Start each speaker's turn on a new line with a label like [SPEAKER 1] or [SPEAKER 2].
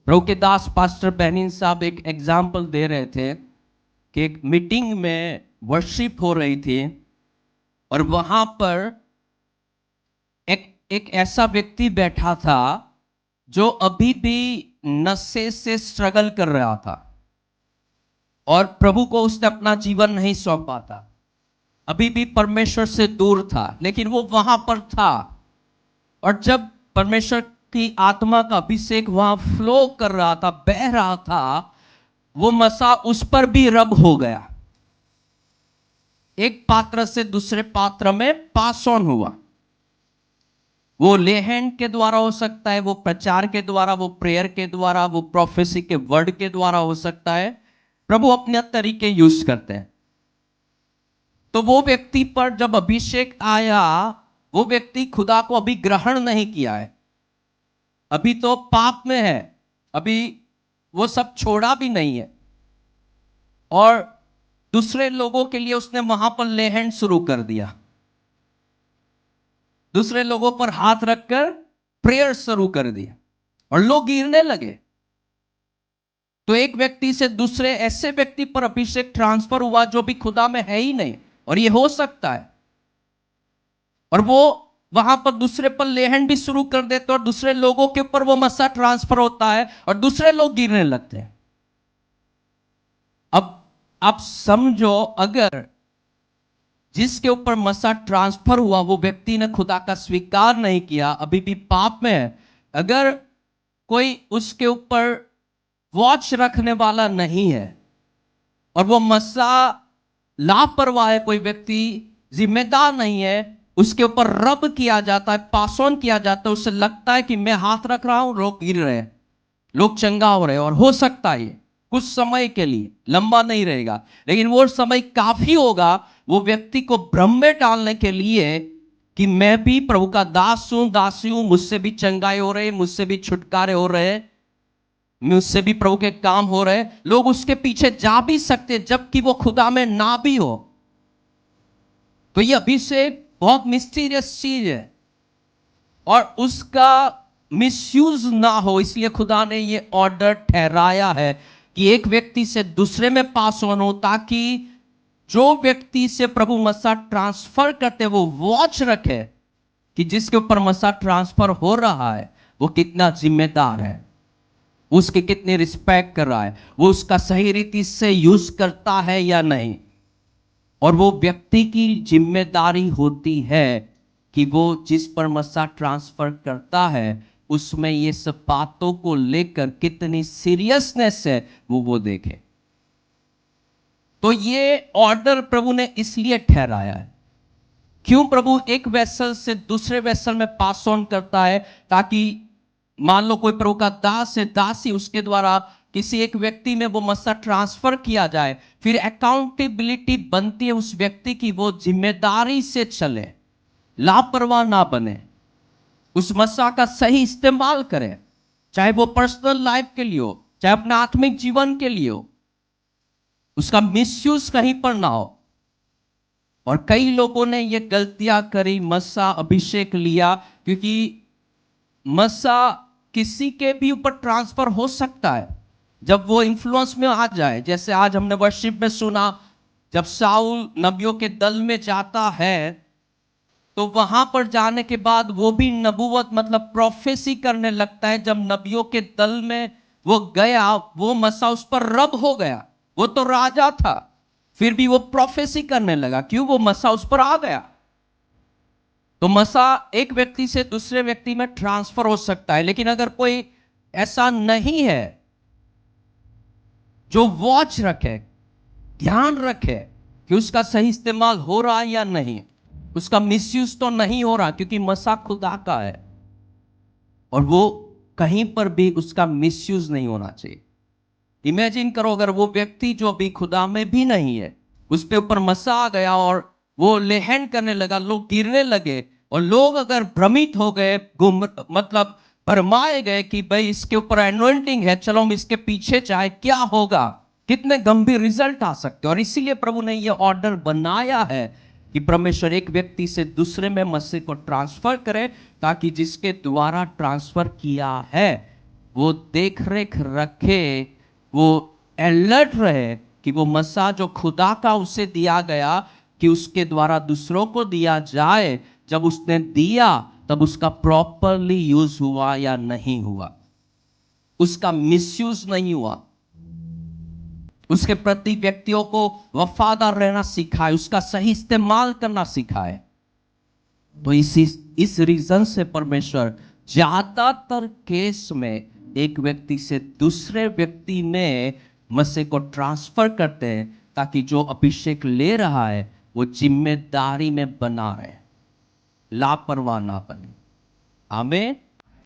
[SPEAKER 1] प्रभु के दास pastor Benin साहब एक एग्जाम्पल दे रहे थे कि एक मीटिंग में वर्शिप हो रही थी और वहां पर एक ऐसा व्यक्ति बैठा था जो अभी भी नशे से स्ट्रगल कर रहा था और प्रभु को उसने अपना जीवन नहीं सौंपा था, अभी भी परमेश्वर से दूर था, लेकिन वो वहां पर था। और जब परमेश्वर की आत्मा का अभिषेक वहां फ्लो कर रहा था, बह रहा था, वो मसा उस पर भी रब हो गया, एक पात्र से दूसरे पात्र में पास ऑन हुआ। वो लेहन के द्वारा हो सकता है, वो प्रचार के द्वारा, वो प्रेयर के द्वारा, वो प्रोफेसी के वर्ड के द्वारा हो सकता है। प्रभु अपने तरीके यूज करते हैं। तो वो व्यक्ति पर जब अभिषेक आया, वो व्यक्ति खुदा को अभी ग्रहण नहीं किया है, अभी तो पाप में है, अभी वो सब छोड़ा भी नहीं है। और दूसरे लोगों के लिए उसने वहां पर लेहन शुरू कर दिया, दूसरे लोगों पर हाथ रखकर प्रेयर शुरू कर दिया और लोग गिरने लगे। तो एक व्यक्ति से दूसरे ऐसे व्यक्ति पर अभिषेक ट्रांसफर हुआ जो भी खुदा में है ही नहीं, और ये हो सकता है। और वो वहां पर दूसरे पर लेहन भी शुरू कर देते और दूसरे लोगों के ऊपर वो मसा ट्रांसफर होता है और दूसरे लोग गिरने लगते हैं। अब आप समझो, अगर जिसके ऊपर मसा ट्रांसफर हुआ वो व्यक्ति ने खुदा का स्वीकार नहीं किया, अभी भी पाप में है, अगर कोई उसके ऊपर वॉच रखने वाला नहीं है और वो मसा लापरवाह है, कोई व्यक्ति जिम्मेदार नहीं है, उसके ऊपर रब किया जाता है, पास ऑन किया जाता है, उससे लगता है कि मैं हाथ रख रहा हूं, लोग गिर रहे हैं, लोग चंगा हो रहे हैं। और हो सकता है कुछ समय के लिए, लंबा नहीं रहेगा, लेकिन वो समय काफी होगा वो व्यक्ति को भ्रम में डालने के लिए कि मैं भी प्रभु का दास हूं, दासी हूं, मुझसे भी चंगाई हो रहे, मुझसे भी छुटकारे हो रहे, मुझसे भी प्रभु के काम हो रहे। लोग उसके पीछे जा भी सकते जबकि वो खुदा में ना भी हो। तो ये अभिषेक बहुत मिस्टीरियस चीज है और उसका मिसयूज ना हो, इसलिए खुदा ने ये ऑर्डर ठहराया है कि एक व्यक्ति से दूसरे में पास ऑन हो, ताकि जो व्यक्ति से प्रभु मसा ट्रांसफर करते वो वॉच रखे कि जिसके ऊपर मसा ट्रांसफर हो रहा है वो कितना जिम्मेदार है, उसकी कितनी रिस्पेक्ट कर रहा है, वो उसका सही रीति से यूज करता है या नहीं। और वो व्यक्ति की जिम्मेदारी होती है कि वो जिस पर मसा ट्रांसफर करता है उसमें ये सब बातों को लेकर कितनी सीरियसनेस है वो देखे। तो ये ऑर्डर प्रभु ने इसलिए ठहराया है। क्यों प्रभु एक वेसल से दूसरे वेसल में पास ऑन करता है? ताकि मान लो कोई प्रभु का दास है, दासी, उसके द्वारा किसी एक व्यक्ति में वो मसा ट्रांसफर किया जाए, फिर अकाउंटेबिलिटी बनती है उस व्यक्ति की, वो जिम्मेदारी से चले, लापरवाह ना बने, उस मसा का सही इस्तेमाल करे, चाहे वो पर्सनल लाइफ के लिए हो, चाहे अपने आत्मिक जीवन के लिए हो, उसका मिसयूज कहीं पर ना हो। और कई लोगों ने ये गलतियां करी, मसा अभिषेक लिया, क्योंकि मसा किसी के भी ऊपर ट्रांसफर हो सकता है जब वो इन्फ्लुएंस में आ जाए। जैसे आज हमने वर्शिप में सुना, जब साउल नबियों के दल में जाता है तो वहां पर जाने के बाद वो भी नबूवत मतलब प्रोफेसी करने लगता है। जब नबियों के दल में वो गया, वो मसा उस पर रब हो गया, वो तो राजा था, फिर भी वो प्रोफेसी करने लगा। क्यों? वो मसा उस पर आ गया। तो मसा एक व्यक्ति से दूसरे व्यक्ति में ट्रांसफर हो सकता है, लेकिन अगर कोई ऐसा नहीं है जो वॉच रखे, ध्यान रखे कि उसका सही इस्तेमाल हो रहा है या नहीं, उसका मिसयूज तो नहीं हो रहा, क्योंकि मसा खुदा का है और वो कहीं पर भी उसका मिसयूज नहीं होना चाहिए। इमेजिन करो, अगर वो व्यक्ति जो अभी खुदा में भी नहीं है, उस पे ऊपर मसा आ गया और वो लेहन करने लगा, लोग गिरने लगे, और लोग अगर भ्रमित हो गए, मतलब भरमाए गए कि भाई इसके ऊपर एनोइंटिंग है, चलो हम इसके पीछे जाए, क्या होगा, कितने गंभीर रिजल्ट आ सकते हैं। और इसीलिए प्रभु ने यह ऑर्डर बनाया है कि परमेश्वर एक व्यक्ति से दूसरे में मसीह को ट्रांसफर करे, ताकि जिसके द्वारा ट्रांसफर किया है वो देख रेख रखे, वो अलर्ट रहे कि वो मसा जो खुदा का उसे दिया गया कि उसके द्वारा दूसरों को दिया जाए, जब उसने दिया तब उसका प्रॉपरली यूज हुआ या नहीं हुआ, उसका मिसयूज नहीं हुआ, उसके प्रति व्यक्तियों को वफादार रहना सिखाए, उसका सही इस्तेमाल करना सिखाए। तो इस रीजन से परमेश्वर ज्यादातर केस में एक व्यक्ति से दूसरे व्यक्ति में मसीह को ट्रांसफर करते हैं, ताकि जो अभिषेक ले रहा है वो जिम्मेदारी में बना रहे, लापरवाह ना बने। आमीन।